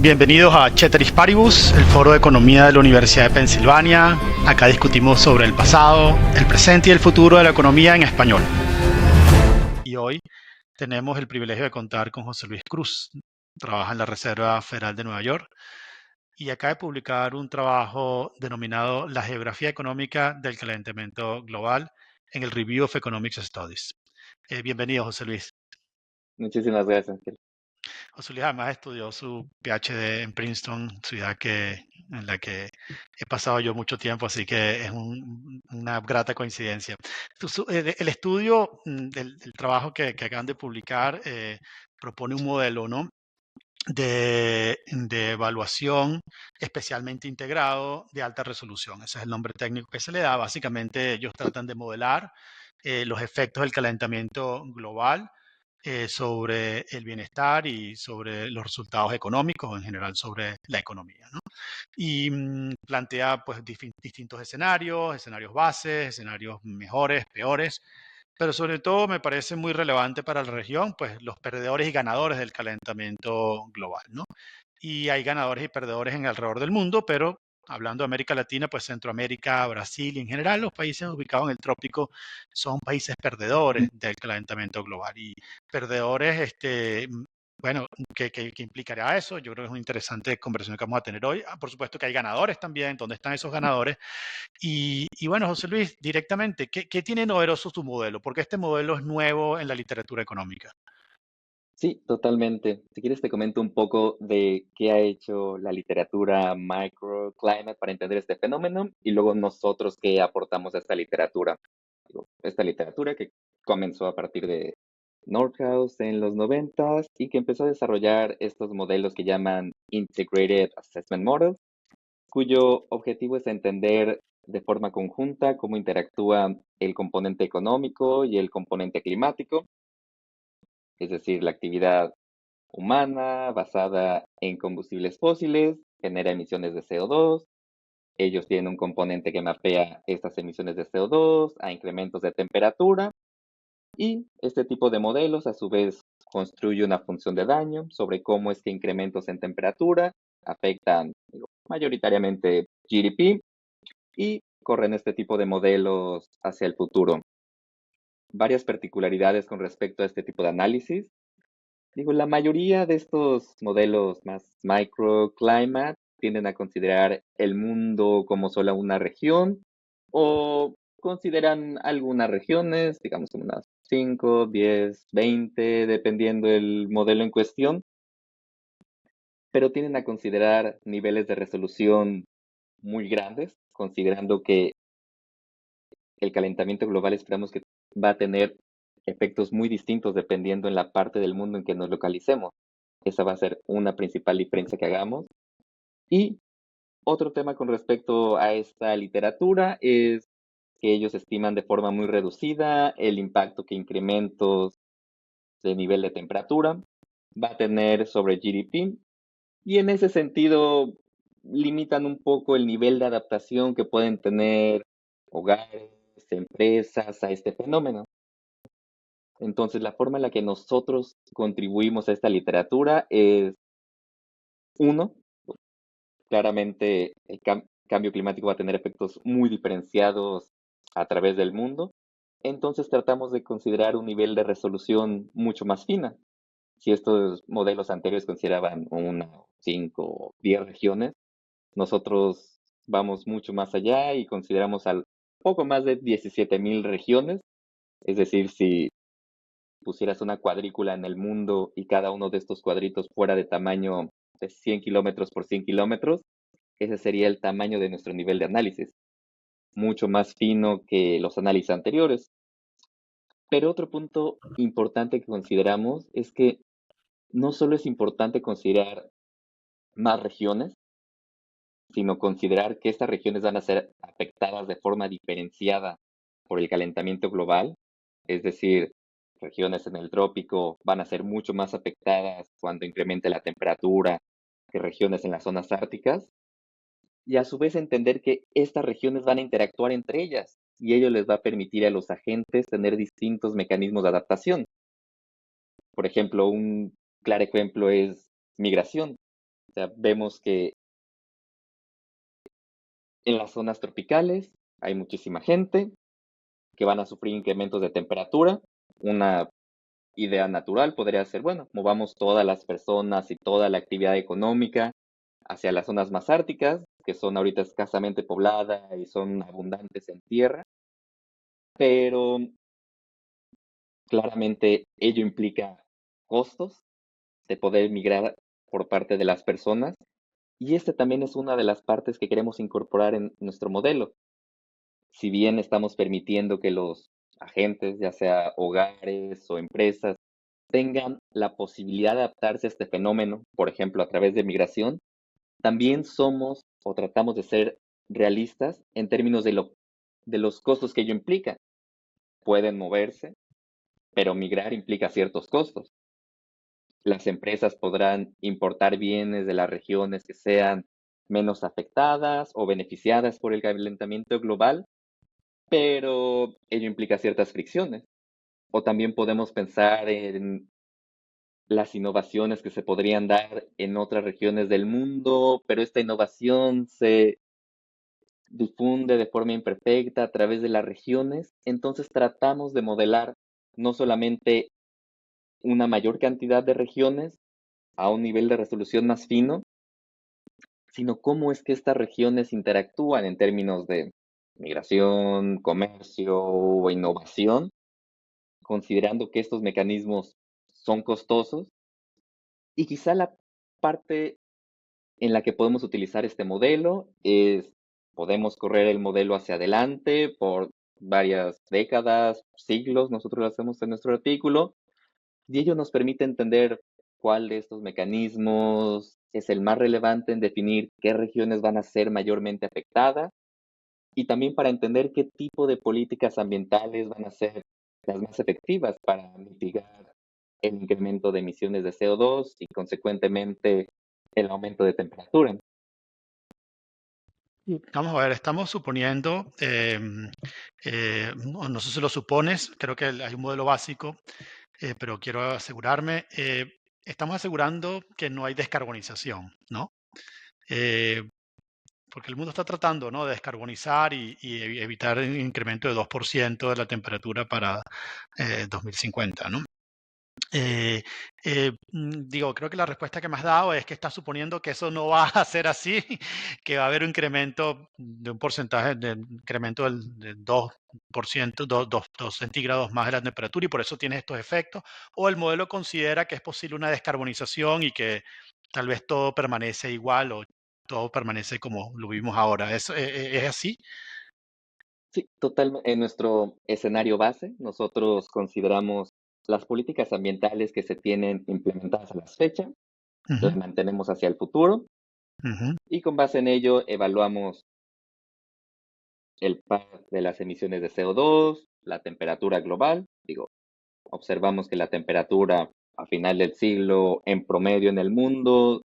Bienvenidos a Ceteris Paribus, el foro de economía de la Universidad de Pensilvania. Acá discutimos sobre el pasado, el presente y el futuro de la economía en español. Y hoy tenemos el privilegio de contar con José Luis Cruz. Trabaja en la Reserva Federal de Nueva York y acaba de publicar un trabajo denominado La geografía económica del calentamiento global en el Review of Economics Studies. Bienvenido, José Luis. Muchísimas gracias, Ángel. José Luis además estudió su PhD en Princeton, ciudad en la que he pasado yo mucho tiempo, así que es una grata coincidencia. El estudio del trabajo que acaban de publicar propone un modelo, ¿no?, de evaluación especialmente integrado de alta resolución. Ese es el nombre técnico que se le da. Básicamente ellos tratan de modelar los efectos del calentamiento global sobre el bienestar y sobre los resultados económicos, o en general sobre la economía, ¿no? Y plantea pues distintos escenarios bases, escenarios mejores, peores, pero sobre todo me parece muy relevante para la región, pues los perdedores y ganadores del calentamiento global, ¿no? Y hay ganadores y perdedores en alrededor del mundo, pero hablando de América Latina, pues Centroamérica, Brasil y en general los países ubicados en el trópico son países perdedores del calentamiento global y perdedores, bueno, ¿qué implicaría eso? Yo creo que es una interesante conversación que vamos a tener hoy. Por supuesto que hay ganadores también. ¿Dónde están esos ganadores? Y bueno, José Luis, directamente, ¿qué tiene novedoso tu modelo? Porque este modelo es nuevo en la literatura económica. Sí, totalmente. Si quieres te comento un poco de qué ha hecho la literatura microclimate para entender este fenómeno y luego nosotros qué aportamos a esta literatura. Esta literatura que comenzó a partir de Nordhaus en los 90 y que empezó a desarrollar estos modelos que llaman Integrated Assessment Models, cuyo objetivo es entender de forma conjunta cómo interactúan el componente económico y el componente climático, es decir, la actividad humana basada en combustibles fósiles genera emisiones de CO2. Ellos tienen un componente que mapea estas emisiones de CO2 a incrementos de temperatura y este tipo de modelos a su vez construye una función de daño sobre cómo es que incrementos en temperatura afectan mayoritariamente GDP y corren este tipo de modelos hacia el futuro. Varias particularidades con respecto a este tipo de análisis. La mayoría de estos modelos más microclimate tienden a considerar el mundo como solo una región o consideran algunas regiones, digamos como unas 5, 10, 20, dependiendo del modelo en cuestión, pero tienden a considerar niveles de resolución muy grandes, considerando que el calentamiento global esperamos que va a tener efectos muy distintos dependiendo en la parte del mundo en que nos localicemos. Esa va a ser una principal diferencia que hagamos. Y otro tema con respecto a esta literatura es que ellos estiman de forma muy reducida el impacto que incrementos de nivel de temperatura va a tener sobre GDP y en ese sentido limitan un poco el nivel de adaptación que pueden tener hogares, empresas a este fenómeno. Entonces, la forma en la que nosotros contribuimos a esta literatura es, uno, claramente el cambio climático va a tener efectos muy diferenciados a través del mundo. Entonces, tratamos de considerar un nivel de resolución mucho más fina. Si estos modelos anteriores consideraban una, 5 o 10 regiones, nosotros vamos mucho más allá y consideramos al poco más de 17,000 regiones. Es decir, si pusieras una cuadrícula en el mundo y cada uno de estos cuadritos fuera de tamaño de 100 kilómetros por 100 kilómetros, ese sería el tamaño de nuestro nivel de análisis, mucho más fino que los análisis anteriores. Pero otro punto importante que consideramos es que no solo es importante considerar más regiones, sino considerar que estas regiones van a ser afectadas de forma diferenciada por el calentamiento global, es decir, regiones en el trópico van a ser mucho más afectadas cuando incremente la temperatura que regiones en las zonas árticas, y a su vez entender que estas regiones van a interactuar entre ellas y ello les va a permitir a los agentes tener distintos mecanismos de adaptación. Por ejemplo, un claro ejemplo es migración. sea, vemos que en las zonas tropicales hay muchísima gente que van a sufrir incrementos de temperatura. Una idea natural podría ser, bueno, movamos todas las personas y toda la actividad económica hacia las zonas más árticas, que son ahorita escasamente pobladas y son abundantes en tierra, pero claramente ello implica costos de poder migrar por parte de las personas, y este también es una de las partes que queremos incorporar en nuestro modelo. Si bien estamos permitiendo que los agentes, ya sea hogares o empresas, tengan la posibilidad de adaptarse a este fenómeno, por ejemplo, a través de migración, también somos o tratamos de ser realistas en términos de los costos que ello implica. Pueden moverse, pero migrar implica ciertos costos. Las empresas podrán importar bienes de las regiones que sean menos afectadas o beneficiadas por el calentamiento global, pero ello implica ciertas fricciones. O también podemos pensar en las innovaciones que se podrían dar en otras regiones del mundo, pero esta innovación se difunde de forma imperfecta a través de las regiones. Entonces tratamos de modelar no solamente una mayor cantidad de regiones a un nivel de resolución más fino, sino cómo es que estas regiones interactúan en términos de migración, comercio o innovación, considerando que estos mecanismos son costosos. Y quizá la parte en la que podemos utilizar este modelo es, podemos correr el modelo hacia adelante por varias décadas, siglos, nosotros lo hacemos en nuestro artículo, y ello nos permite entender cuál de estos mecanismos es el más relevante en definir qué regiones van a ser mayormente afectadas y también para entender qué tipo de políticas ambientales van a ser las más efectivas para mitigar el incremento de emisiones de CO2 y consecuentemente el aumento de temperatura. Vamos a ver, estamos suponiendo, no sé si lo supones, creo que hay un modelo básico, pero quiero asegurarme, estamos asegurando que no hay descarbonización, ¿no? Eh, porque el mundo está tratando, ¿no?, de descarbonizar y evitar el incremento de 2% de la temperatura para 2050, ¿no? Digo, creo que la respuesta que me has dado es que estás suponiendo que eso no va a ser así, que va a haber un incremento de un porcentaje de incremento del 2%, 2 centígrados más de la temperatura y por eso tienes estos efectos. O el modelo considera que es posible una descarbonización y que tal vez todo permanece igual o todo permanece como lo vimos ahora. ¿Es así? Sí, totalmente. En nuestro escenario base, nosotros consideramos las políticas ambientales que se tienen implementadas a la fecha, las Ujú, mantenemos hacia el futuro ujú, y con base en ello evaluamos el par de las emisiones de CO2, la temperatura global. Digo, observamos que la temperatura a final del siglo en promedio en el mundo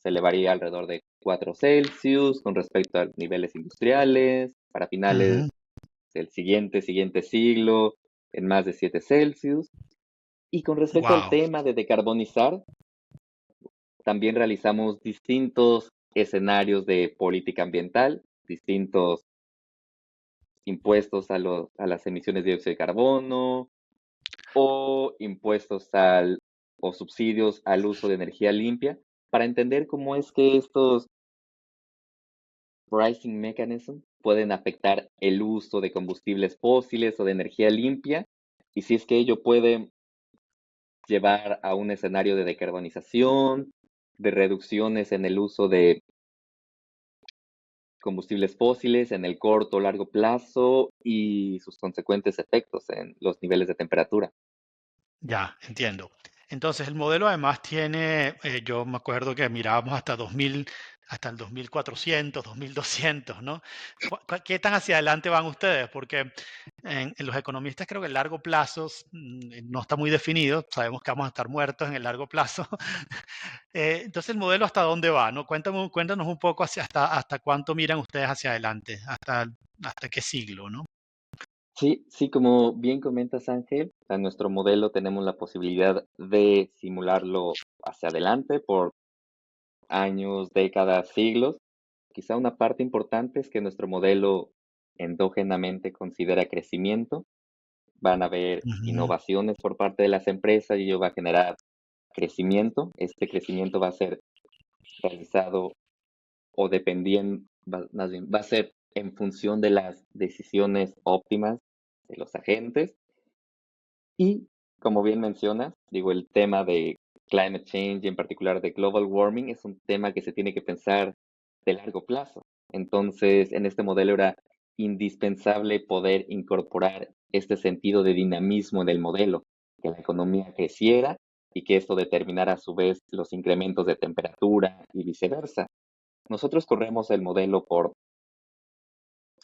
se elevaría alrededor de 4 Celsius con respecto a niveles industriales, para finales ujú. del siguiente siglo en más de 7 Celsius. Y con respecto al Wow, tema de decarbonizar, también realizamos distintos escenarios de política ambiental, distintos impuestos a las emisiones de dióxido de carbono o impuestos o subsidios al uso de energía limpia, para entender cómo es que estos pricing mechanisms pueden afectar el uso de combustibles fósiles o de energía limpia y si es que ello puede llevar a un escenario de decarbonización, de reducciones en el uso de combustibles fósiles en el corto o largo plazo y sus consecuentes efectos en los niveles de temperatura. ya, entiendo. Entonces, el modelo además tiene, yo me acuerdo que mirábamos hasta 2000, hasta el 2400, 2200, ¿no? ¿Qué tan hacia adelante van ustedes? Porque en los economistas creo que el largo plazo no está muy definido. Sabemos que vamos a estar muertos en el largo plazo. Entonces, el modelo hasta dónde va, ¿no? Cuéntanos un poco hasta cuánto miran ustedes hacia adelante, hasta qué siglo, ¿no? Sí, sí, como bien comentas, Ángel, en nuestro modelo tenemos la posibilidad de simularlo hacia adelante por años, décadas, siglos. Quizá una parte importante es que nuestro modelo endógenamente considera crecimiento. Van a haber Ujú. innovaciones por parte de las empresas y ello va a generar crecimiento. Este crecimiento va a ser realizado o dependiendo, más bien, va a ser en función de las decisiones óptimas de los agentes. Y como bien mencionas, digo, el tema de climate change y en particular de global warming es un tema que se tiene que pensar de largo plazo. Entonces, en este modelo era indispensable poder incorporar este sentido de dinamismo en el modelo, que la economía creciera y que esto determinara a su vez los incrementos de temperatura y viceversa. Nosotros corremos el modelo por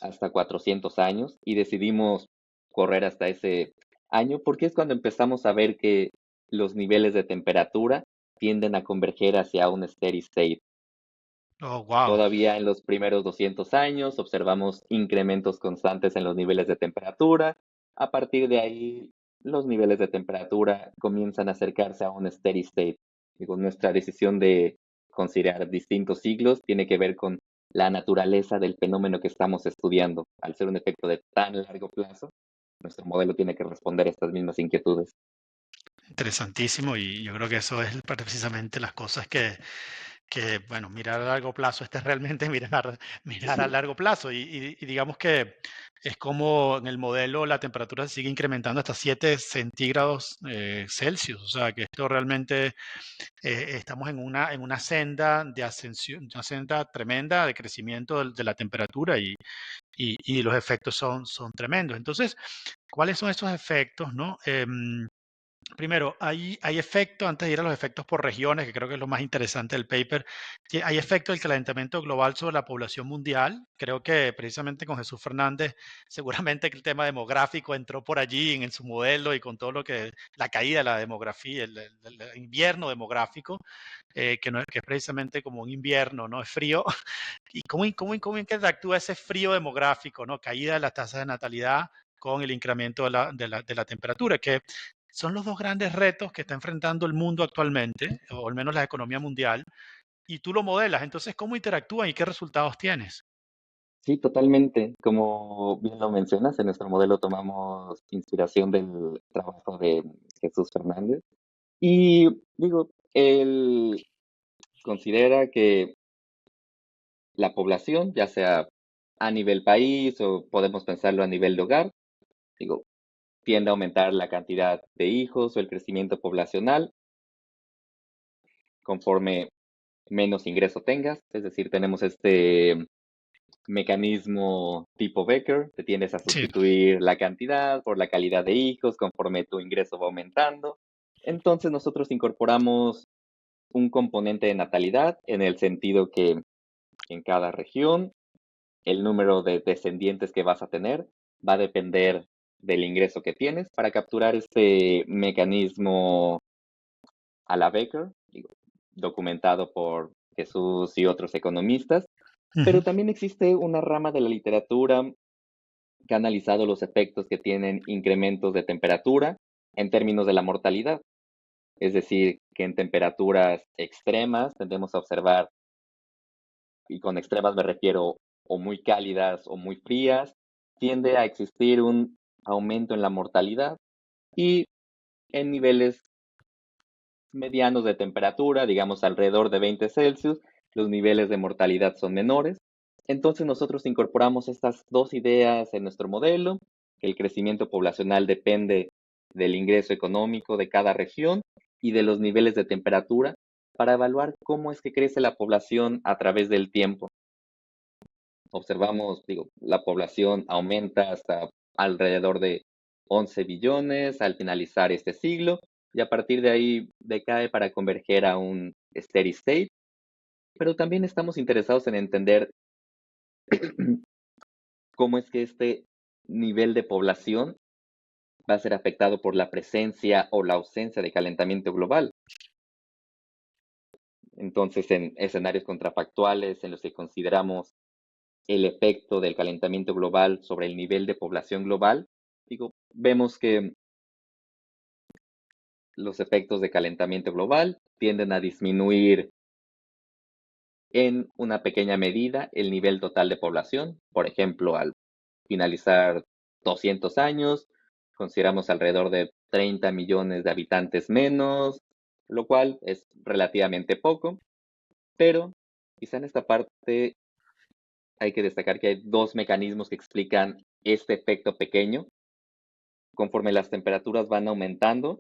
hasta 400 años y decidimos correr hasta ese año porque es cuando empezamos a ver que los niveles de temperatura tienden a converger hacia un steady state. Oh, wow. Todavía en los primeros 200 años observamos incrementos constantes en los niveles de temperatura. A partir de ahí, los niveles de temperatura comienzan a acercarse a un steady state. Digo, nuestra decisión de considerar distintos siglos tiene que ver con la naturaleza del fenómeno que estamos estudiando. Al ser un efecto de tan largo plazo, nuestro modelo tiene que responder a estas mismas inquietudes. Interesantísimo, y yo creo que eso es precisamente las cosas bueno, mirar a largo plazo, este es realmente mirar a largo plazo y digamos que es como en el modelo la temperatura se sigue incrementando hasta 7 centígrados Celsius, o sea que esto realmente estamos en una senda de ascensión, una senda tremenda de crecimiento de la temperatura y los efectos son tremendos. Entonces, ¿cuáles son esos efectos, no? Primero, hay efectos, antes de ir a los efectos por regiones, que creo que es lo más interesante del paper, que hay efecto del calentamiento global sobre la población mundial. Creo que precisamente con Jesús Fernández, seguramente que el tema demográfico entró por allí en su modelo y con todo lo que, la caída de la demografía, el invierno demográfico, que es precisamente como un invierno, ¿no? Es frío. ¿Y cómo interactúa ese frío demográfico, ¿no? Caída de las tasas de natalidad con el incremento de la temperatura, que son los dos grandes retos que está enfrentando el mundo actualmente, o al menos la economía mundial, y tú lo modelas. Entonces, ¿cómo interactúan y qué resultados tienes? Sí, totalmente. Como bien lo mencionas, en nuestro modelo tomamos inspiración del trabajo de Jesús Fernández. Y digo, él considera que la población, ya sea a nivel país o podemos pensarlo a nivel de hogar, digo, tiende a aumentar la cantidad de hijos o el crecimiento poblacional conforme menos ingreso tengas. Es decir, tenemos este mecanismo tipo Becker, te tiendes a Sí. sustituir la cantidad por la calidad de hijos conforme tu ingreso va aumentando. Entonces nosotros incorporamos un componente de natalidad en el sentido que en cada región el número de descendientes que vas a tener va a depender del ingreso que tienes para capturar este mecanismo a la Becker, digo, documentado por Jesús y otros economistas, pero Ujú. también existe una rama de la literatura que ha analizado los efectos que tienen incrementos de temperatura en términos de la mortalidad. Es decir, que en temperaturas extremas tendemos a observar, y con extremas me refiero o muy cálidas o muy frías, tiende a existir un aumento en la mortalidad y en niveles medianos de temperatura, digamos alrededor de 20 Celsius, los niveles de mortalidad son menores. Entonces nosotros incorporamos estas dos ideas en nuestro modelo, que el crecimiento poblacional depende del ingreso económico de cada región y de los niveles de temperatura para evaluar cómo es que crece la población a través del tiempo. Observamos, digo, la población aumenta hasta alrededor de 11 billones al finalizar este siglo y a partir de ahí decae para converger a un steady state, pero también estamos interesados en entender cómo es que este nivel de población va a ser afectado por la presencia o la ausencia de calentamiento global. Entonces, en escenarios contrafactuales en los que consideramos el efecto del calentamiento global sobre el nivel de población global, digo, vemos que los efectos de calentamiento global tienden a disminuir en una pequeña medida el nivel total de población. Por ejemplo, al finalizar 200 años, consideramos alrededor de 30 millones de habitantes menos, lo cual es relativamente poco, pero quizá en esta parte hay que destacar que hay dos mecanismos que explican este efecto pequeño. Conforme las temperaturas van aumentando,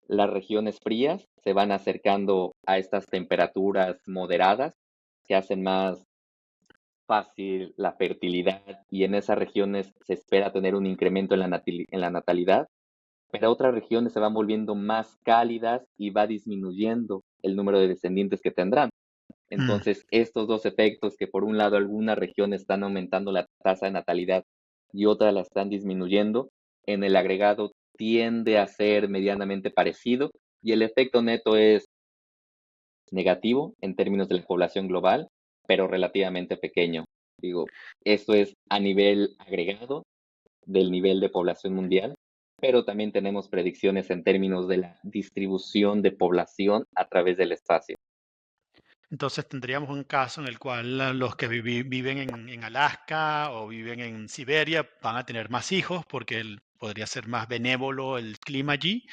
las regiones frías se van acercando a estas temperaturas moderadas que hacen más fácil la fertilidad y en esas regiones se espera tener un incremento en la natalidad, pero otras regiones se van volviendo más cálidas y va disminuyendo el número de descendientes que tendrán. Mm, Entonces, estos dos efectos que por un lado algunas regiones están aumentando la tasa de natalidad y otras la están disminuyendo, en el agregado tiende a ser medianamente parecido y el efecto neto es negativo en términos de la población global, pero relativamente pequeño. Digo, esto es a nivel agregado del nivel de población mundial, pero también tenemos predicciones en términos de la distribución de población a través del espacio. Entonces tendríamos un caso en el cual los que viven en Alaska o viven en Siberia van a tener más hijos porque podría ser más benévolo el clima allí,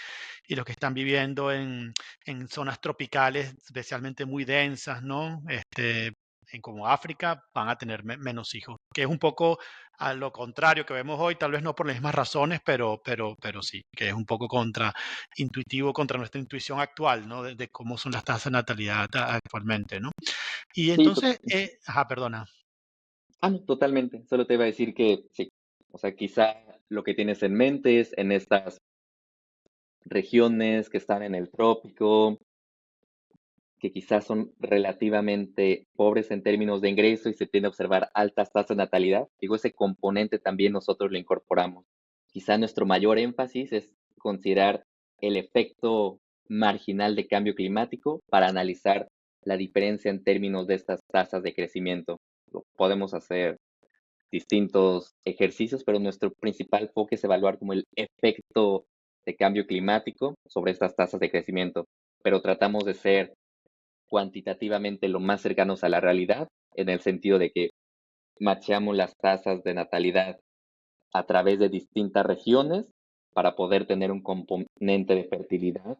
y los que están viviendo en zonas tropicales, especialmente muy densas, ¿no? En como África, van a tener menos hijos, que es un poco a lo contrario que vemos hoy, tal vez no por las mismas razones, pero sí, que es un poco intuitivo contra nuestra intuición actual, ¿no? De cómo son las tasas de natalidad actualmente, ¿no? Y Sí, entonces, ajá, perdona. no, totalmente. Solo te iba a decir que sí. O sea, quizá lo que tienes en mente es en estas regiones que están en el trópico, que quizás son relativamente pobres en términos de ingreso y se tiende a observar altas tasas de natalidad. Digo, ese componente también nosotros lo incorporamos. Quizá nuestro mayor énfasis es considerar el efecto marginal de cambio climático para analizar la diferencia en términos de estas tasas de crecimiento. Podemos hacer distintos ejercicios, pero nuestro principal foco es evaluar como el efecto de cambio climático sobre estas tasas de crecimiento, pero tratamos de ser cuantitativamente lo más cercanos a la realidad, en el sentido de que macheamos las tasas de natalidad a través de distintas regiones para poder tener un componente de fertilidad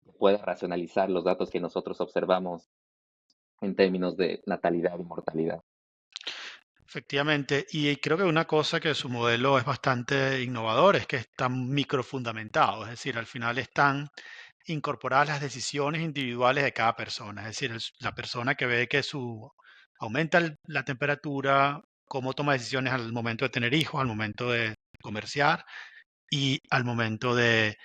que pueda racionalizar los datos que nosotros observamos en términos de natalidad y mortalidad. Efectivamente, y creo que una cosa que su modelo es bastante innovador es que están microfundamentado, es decir, al final están incorporadas las decisiones individuales de cada persona, es decir, la persona que ve que aumenta la temperatura, cómo toma decisiones al momento de tener hijos, al momento de comerciar, y al momento de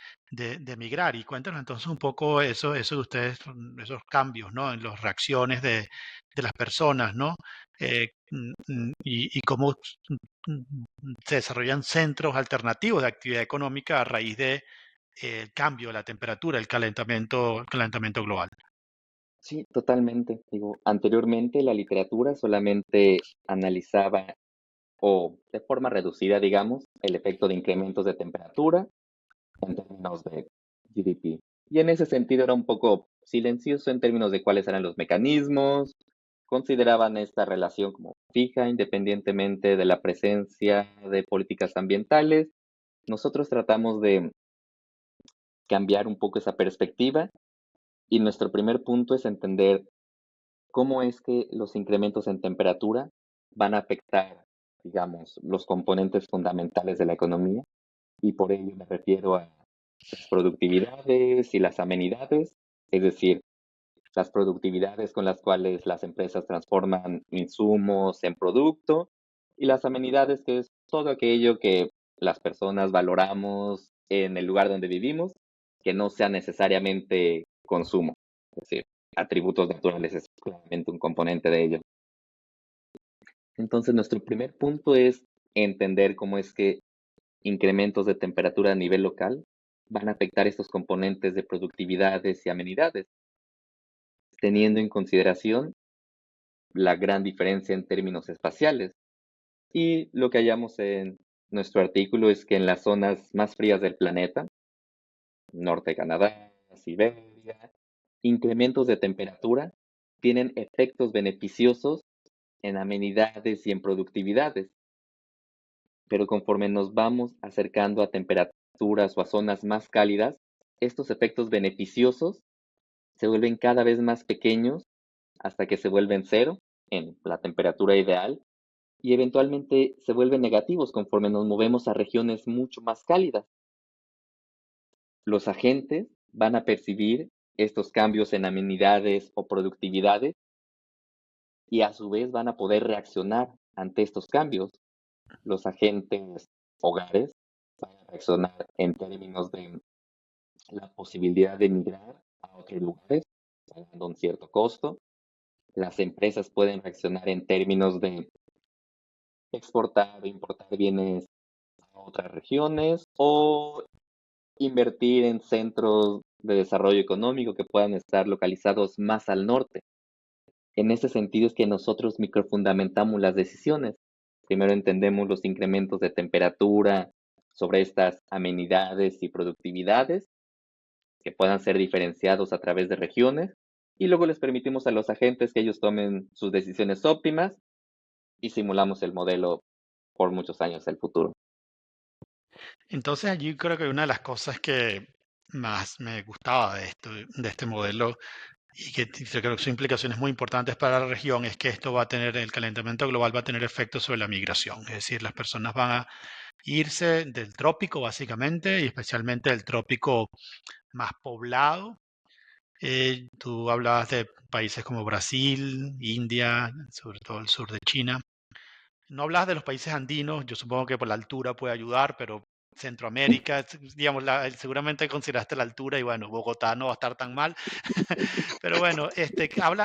migrar. Y cuéntanos entonces un poco eso de ustedes, esos cambios, ¿no? En las reacciones de las personas, ¿no? Y cómo se desarrollan centros alternativos de actividad económica a raíz de el cambio de la temperatura, el calentamiento global. Sí, totalmente. Digo, anteriormente la literatura solamente analizaba o de forma reducida, digamos, el efecto de incrementos de temperatura en términos de GDP. Y en ese sentido era un poco silencioso en términos de cuáles eran los mecanismos, consideraban esta relación como fija, independientemente de la presencia de políticas ambientales. Nosotros tratamos de cambiar un poco esa perspectiva y nuestro primer punto es entender cómo es que los incrementos en temperatura van a afectar, digamos, los componentes fundamentales de la economía y por ello me refiero a las productividades y las amenidades, es decir, las productividades con las cuales las empresas transforman insumos en producto y las amenidades que es todo aquello que las personas valoramos en el lugar donde vivimos, que no sea necesariamente consumo, es decir, atributos naturales es claramente un componente de ello. Entonces, nuestro primer punto es entender cómo es que incrementos de temperatura a nivel local van a afectar estos componentes de productividades y amenidades, teniendo en consideración la gran diferencia en términos espaciales. Y lo que hallamos en nuestro artículo es que en las zonas más frías del planeta, norte de Canadá, Siberia, incrementos de temperatura tienen efectos beneficiosos en amenidades y en productividades, pero conforme nos vamos acercando a temperaturas o a zonas más cálidas, estos efectos beneficiosos se vuelven cada vez más pequeños hasta que se vuelven cero en la temperatura ideal y eventualmente se vuelven negativos conforme nos movemos a regiones mucho más cálidas. Los agentes van a percibir estos cambios en amenidades o productividades y a su vez van a poder reaccionar ante estos cambios. Los agentes hogares van a reaccionar en términos de la posibilidad de migrar a otros lugares, pagando un cierto costo. Las empresas pueden reaccionar en términos de exportar o importar bienes a otras regiones o invertir en centros de desarrollo económico que puedan estar localizados más al norte. En ese sentido es que nosotros microfundamentamos las decisiones. Primero entendemos los incrementos de temperatura sobre estas amenidades y productividades que puedan ser diferenciados a través de regiones y luego les permitimos a los agentes que ellos tomen sus decisiones óptimas y simulamos el modelo por muchos años el futuro. Entonces allí creo que una de las cosas que más me gustaba de esto, de este modelo, y que yo creo que son implicaciones muy importantes para la región, es que esto va a tener, el calentamiento global va a tener efectos sobre la migración. Es decir, las personas van a irse del trópico básicamente, y especialmente del trópico más poblado. Tú hablabas de países como Brasil, India, sobre todo el sur de China. No hablas de los países andinos, yo supongo que por la altura puede ayudar, pero Centroamérica, digamos, seguramente consideraste la altura y bueno, Bogotá no va a estar tan mal. Pero bueno,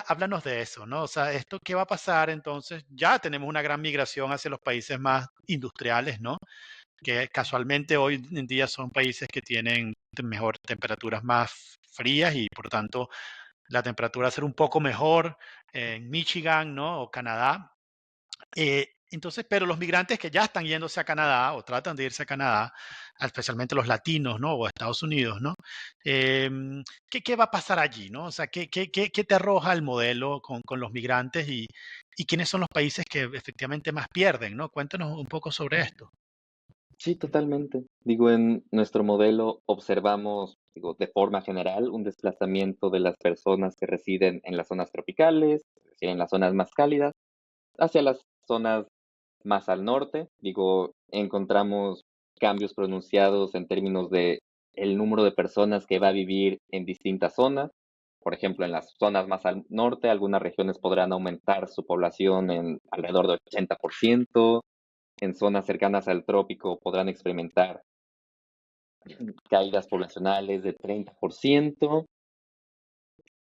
háblanos de eso, ¿no? O sea, ¿esto qué va a pasar entonces? Ya tenemos una gran migración hacia los países más industriales, ¿no? Que casualmente hoy en día son países que tienen mejor temperaturas más frías y por tanto la temperatura va a ser un poco mejor en Michigan, ¿no? O Canadá. Entonces, pero los migrantes que ya están yéndose a Canadá o tratan de irse a Canadá, especialmente los latinos, ¿no? O a Estados Unidos, ¿no? ¿Qué va a pasar allí, ¿no? O sea, ¿qué te arroja el modelo con los migrantes y quiénes son los países que efectivamente más pierden, ¿no? Cuéntanos un poco sobre esto. Sí, totalmente. Digo, en nuestro modelo observamos, digo, de forma general, un desplazamiento de las personas que residen en las zonas tropicales, es decir, en las zonas más cálidas, hacia las zonas más al norte. Digo, encontramos cambios pronunciados en términos de el número de personas que va a vivir en distintas zonas. Por ejemplo, en las zonas más al norte, algunas regiones podrán aumentar su población en alrededor del 80%. En zonas cercanas al trópico podrán experimentar caídas poblacionales de 30%.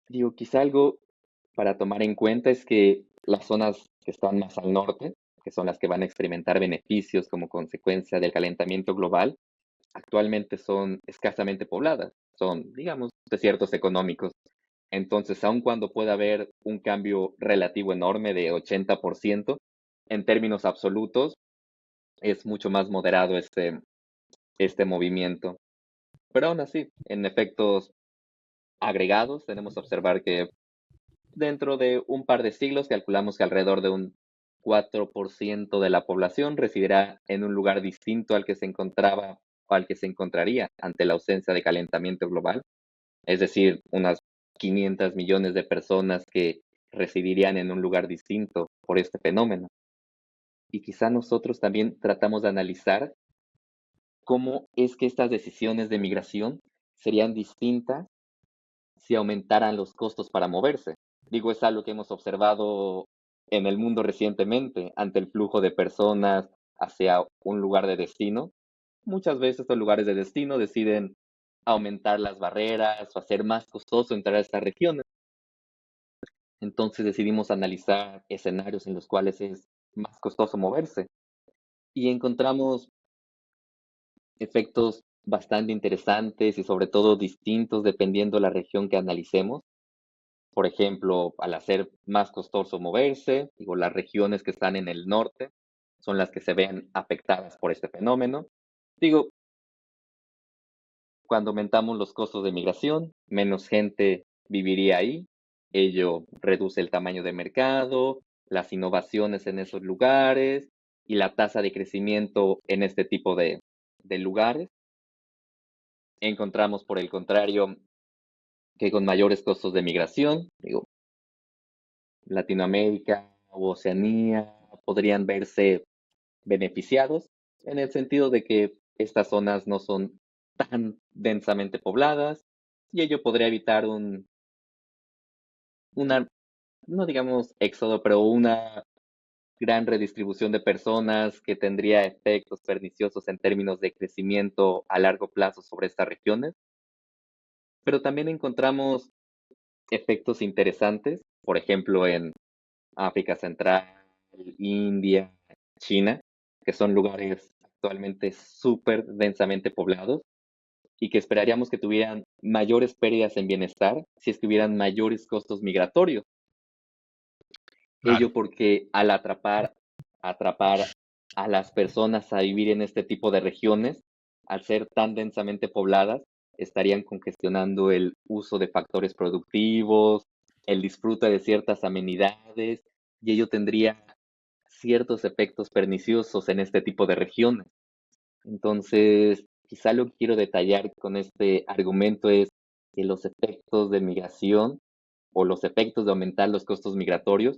Digo, quizá algo para tomar en cuenta es que las zonas que están más al norte, que son las que van a experimentar beneficios como consecuencia del calentamiento global, actualmente son escasamente pobladas, son, digamos, desiertos económicos. Entonces, aun cuando pueda haber un cambio relativo enorme de 80%, en términos absolutos, es mucho más moderado este movimiento. Pero aún así, en efectos agregados, tenemos que observar que dentro de un par de siglos, calculamos que alrededor de un 4% de la población residirá en un lugar distinto al que se encontraba o al que se encontraría ante la ausencia de calentamiento global. Es decir, unas 500 millones de personas que residirían en un lugar distinto por este fenómeno. Y quizá nosotros también tratamos de analizar cómo es que estas decisiones de migración serían distintas si aumentaran los costos para moverse. Digo, es algo que hemos observado en el mundo recientemente ante el flujo de personas hacia un lugar de destino. Muchas veces estos lugares de destino deciden aumentar las barreras o hacer más costoso entrar a estas regiones. Entonces decidimos analizar escenarios en los cuales es más costoso moverse y encontramos efectos bastante interesantes y sobre todo distintos dependiendo la región que analicemos. Por ejemplo, al hacer más costoso moverse, digo, las regiones que están en el norte son las que se ven afectadas por este fenómeno. Digo, cuando aumentamos los costos de migración, menos gente viviría ahí, Ello reduce el tamaño de mercado, las innovaciones en esos lugares y la tasa de crecimiento en este tipo de lugares. Encontramos, por el contrario, que con mayores costos de migración, digo, Latinoamérica o Oceanía podrían verse beneficiados en el sentido de que estas zonas no son tan densamente pobladas y ello podría evitar una, no digamos éxodo, pero una gran redistribución de personas que tendría efectos perniciosos en términos de crecimiento a largo plazo sobre estas regiones. Pero también encontramos efectos interesantes, por ejemplo, en África Central, India, China, que son lugares actualmente súper densamente poblados y que esperaríamos que tuvieran mayores pérdidas en bienestar si es que hubieran mayores costos migratorios. Claro, Ello porque al atrapar a las personas a vivir en este tipo de regiones, al ser tan densamente pobladas, estarían congestionando el uso de factores productivos, el disfrute de ciertas amenidades, y ello tendría ciertos efectos perniciosos en este tipo de regiones. Entonces, quizá lo que quiero detallar con este argumento es que los efectos de migración o los efectos de aumentar los costos migratorios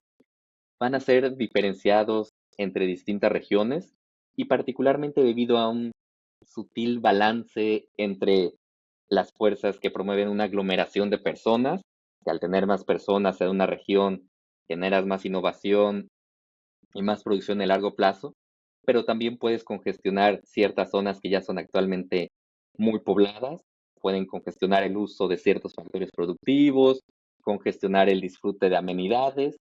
van a ser diferenciados entre distintas regiones y particularmente debido a un sutil balance entre las fuerzas que promueven una aglomeración de personas, que al tener más personas en una región generas más innovación y más producción a largo plazo, pero también puedes congestionar ciertas zonas que ya son actualmente muy pobladas, pueden congestionar el uso de ciertos factores productivos, congestionar el disfrute de amenidades.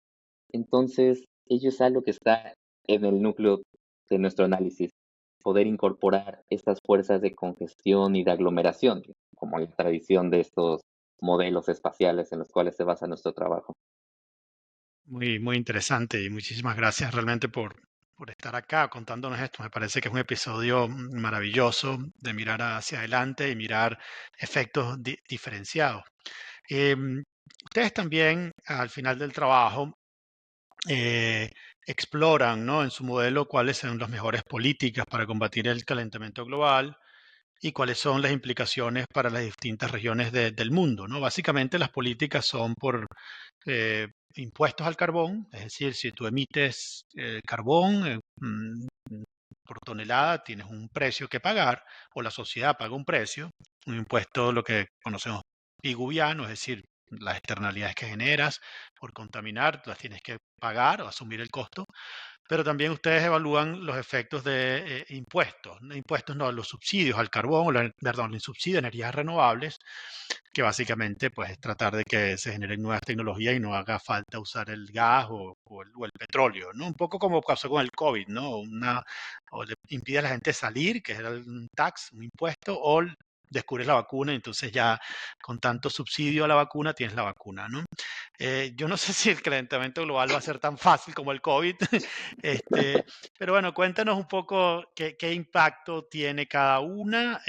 Entonces, ello es algo que está en el núcleo de nuestro análisis, poder incorporar estas fuerzas de congestión y de aglomeración, como la tradición de estos modelos espaciales en los cuales se basa nuestro trabajo. muy, muy interesante y muchísimas gracias realmente por estar acá contándonos esto. Me parece que es un episodio maravilloso de mirar hacia adelante y mirar efectos diferenciados. Ustedes también al final del trabajo eh, exploran, ¿no? En su modelo cuáles son las mejores políticas para combatir el calentamiento global y cuáles son las implicaciones para las distintas regiones del mundo, ¿no? Básicamente las políticas son por impuestos al carbón, es decir, si tú emites carbón por tonelada, tienes un precio que pagar o la sociedad paga un precio, un impuesto, lo que conocemos piguviano, es decir, las externalidades que generas por contaminar, las tienes que pagar o asumir el costo, pero también ustedes evalúan los efectos de impuestos, no impuestos no, los subsidios al carbón, perdón, el subsidio a energías renovables, que básicamente pues es tratar de que se generen nuevas tecnologías y no haga falta usar el gas o el petróleo, ¿no? Un poco como pasó con el COVID, ¿no? O le impide a la gente salir, que era un tax, un impuesto, o descubres la vacuna y entonces ya con tanto subsidio a la vacuna tienes la vacuna, ¿no? Yo no sé si el calentamiento global va a ser tan fácil como el COVID, este, pero bueno, cuéntanos un poco qué impacto tiene cada una,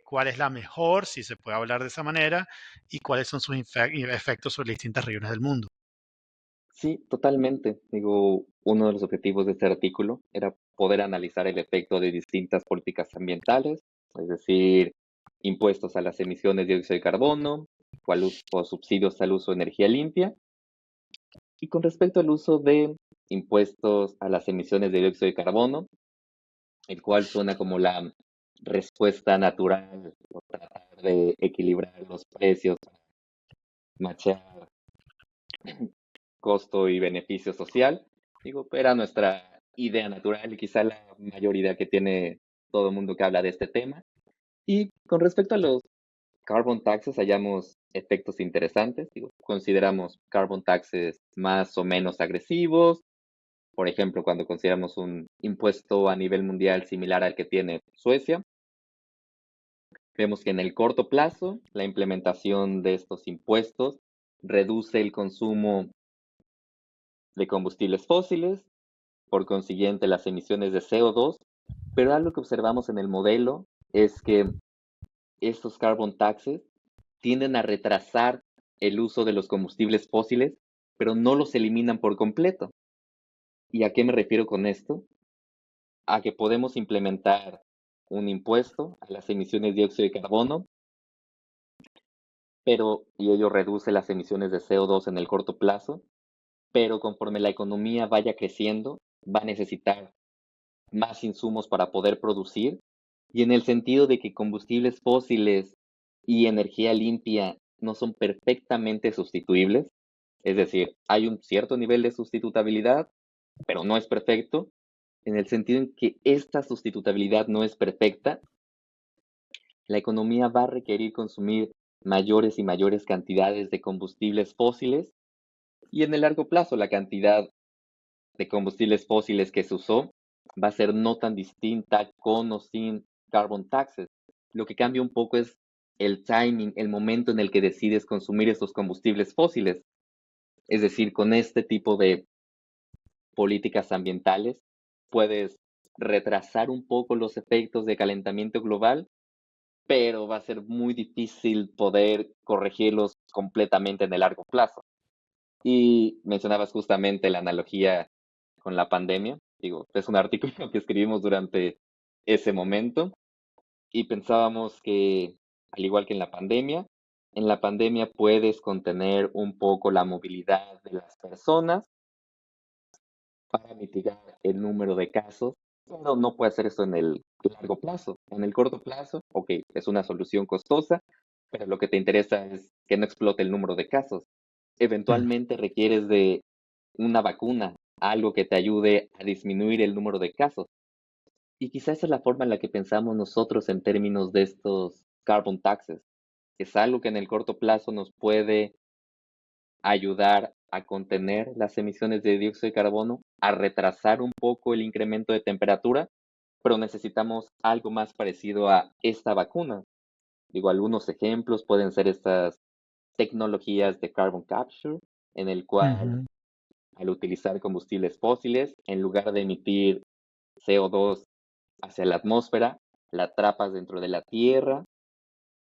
cuál es la mejor, si se puede hablar de esa manera, y cuáles son sus efectos sobre las distintas regiones del mundo. Sí, totalmente. Digo, uno de los objetivos de este artículo era poder analizar el efecto de distintas políticas ambientales, es decir, impuestos a las emisiones de dióxido de carbono o subsidios al uso de energía limpia. Y con respecto al uso de impuestos a las emisiones de dióxido de carbono, el cual suena como la respuesta natural o tratar de equilibrar los precios, machar costo y beneficio social. Digo, era nuestra idea natural y quizá la mayor idea que tiene todo el mundo que habla de este tema. Y con respecto a los carbon taxes, hallamos efectos interesantes. Digo, consideramos carbon taxes más o menos agresivos. Por ejemplo, cuando consideramos un impuesto a nivel mundial similar al que tiene Suecia, vemos que en el corto plazo la implementación de estos impuestos reduce el consumo de combustibles fósiles, por consiguiente las emisiones de CO2, pero algo que observamos en el modelo es que estos carbon taxes tienden a retrasar el uso de los combustibles fósiles, pero no los eliminan por completo. ¿Y a qué me refiero con esto? A que podemos implementar un impuesto a las emisiones de dióxido de carbono, y ello reduce las emisiones de CO2 en el corto plazo, pero conforme la economía vaya creciendo, va a necesitar más insumos para poder producir, y en el sentido de que combustibles fósiles y energía limpia no son perfectamente sustituibles, es decir, hay un cierto nivel de sustitutabilidad, pero no es perfecto, en el sentido en que esta sustitutabilidad no es perfecta, la economía va a requerir consumir mayores y mayores cantidades de combustibles fósiles, y en el largo plazo la cantidad de combustibles fósiles que se usó va a ser no tan distinta con o sin carbon taxes. Lo que cambia un poco es el timing, el momento en el que decides consumir estos combustibles fósiles. Es decir, con este tipo de políticas ambientales puedes retrasar un poco los efectos de calentamiento global, pero va a ser muy difícil poder corregirlos completamente en el largo plazo. Y mencionabas justamente la analogía con la pandemia. Digo, es un artículo que escribimos durante ese momento y pensábamos que, al igual que en la pandemia puedes contener un poco la movilidad de las personas para mitigar el número de casos, pero no puede hacer eso en el largo plazo. En el corto plazo, ok, es una solución costosa, pero lo que te interesa es que no explote el número de casos. Mm. Eventualmente requieres de una vacuna, algo que te ayude a disminuir el número de casos. Y quizás esa es la forma en la que pensamos nosotros en términos de estos carbon taxes. Es algo que en el corto plazo nos puede ayudar a contener las emisiones de dióxido de carbono, a retrasar un poco el incremento de temperatura, pero necesitamos algo más parecido a esta vacuna. Digo, algunos ejemplos pueden ser estas tecnologías de carbon capture, en el cual Ujú. al utilizar combustibles fósiles, en lugar de emitir CO2 hacia la atmósfera, la atrapas dentro de la Tierra,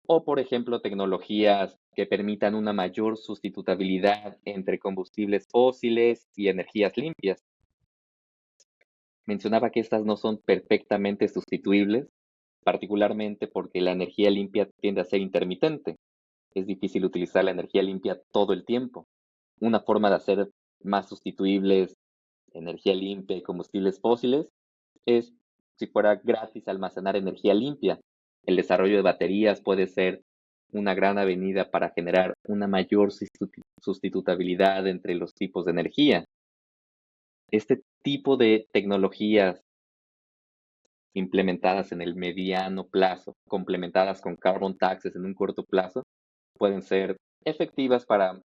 o por ejemplo tecnologías que permitan una mayor sustitutabilidad entre combustibles fósiles y energías limpias. Mencionaba que estas no son perfectamente sustituibles, particularmente porque la energía limpia tiende a ser intermitente. Es difícil utilizar la energía limpia todo el tiempo. Una forma de hacer más sustituibles energía limpia y combustibles fósiles es si fuera gratis almacenar energía limpia. El desarrollo de baterías puede ser una gran avenida para generar una mayor sustitutabilidad entre los tipos de energía. Este tipo de tecnologías implementadas en el mediano plazo, complementadas con carbon taxes en un corto plazo, pueden ser efectivas para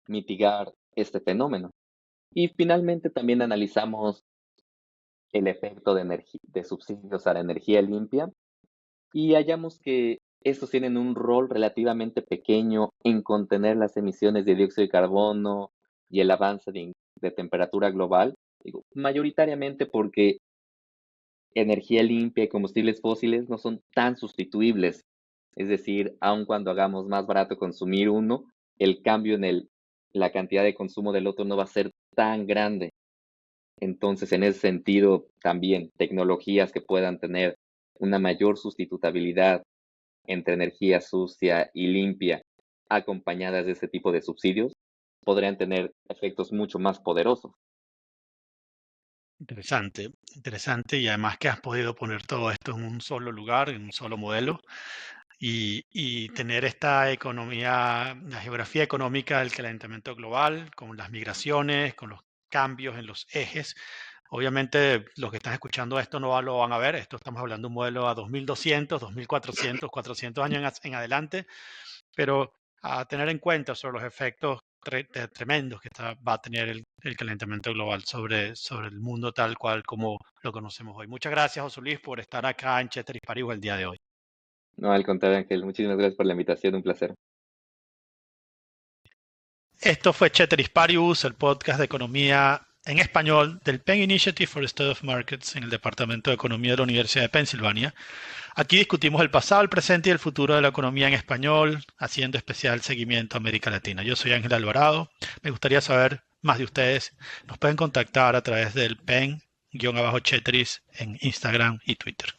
mitigar este fenómeno. Y finalmente también analizamos el efecto de subsidios a la energía limpia y hallamos que estos tienen un rol relativamente pequeño en contener las emisiones de dióxido de carbono y el avance de temperatura global. Digo, mayoritariamente porque energía limpia y combustibles fósiles no son tan sustituibles. Es decir, aun cuando hagamos más barato consumir uno, el cambio en la cantidad de consumo del otro no va a ser tan grande. Entonces, en ese sentido, también tecnologías que puedan tener una mayor sustitutabilidad entre energía sucia y limpia, acompañadas de ese tipo de subsidios, podrían tener efectos mucho más poderosos. Interesante, interesante. Y además que has podido poner todo esto en un solo lugar, en un solo modelo, y tener esta economía, la geografía económica del calentamiento global, con las migraciones, con los cambios en los ejes. Obviamente, los que están escuchando esto no lo van a ver. Esto estamos hablando de un modelo a 2200, 2400, 400 años en adelante, pero a tener en cuenta sobre los efectos tremendos que va a tener el calentamiento global sobre el mundo tal cual como lo conocemos hoy. Muchas gracias, José Luis, por estar acá en Ceteris Paribus el día de hoy. No, al contrario, Ángel, muchísimas gracias por la invitación, un placer. Esto fue Ceteris Paribus, el podcast de economía en español del Penn Initiative for Study of Markets en el Departamento de Economía de la Universidad de Pensilvania. Aquí discutimos el pasado, el presente y el futuro de la economía en español, haciendo especial seguimiento a América Latina. Yo soy Ángel Alvarado. Me gustaría saber más de ustedes. Nos pueden contactar a través del Penn-Chetris en Instagram y Twitter.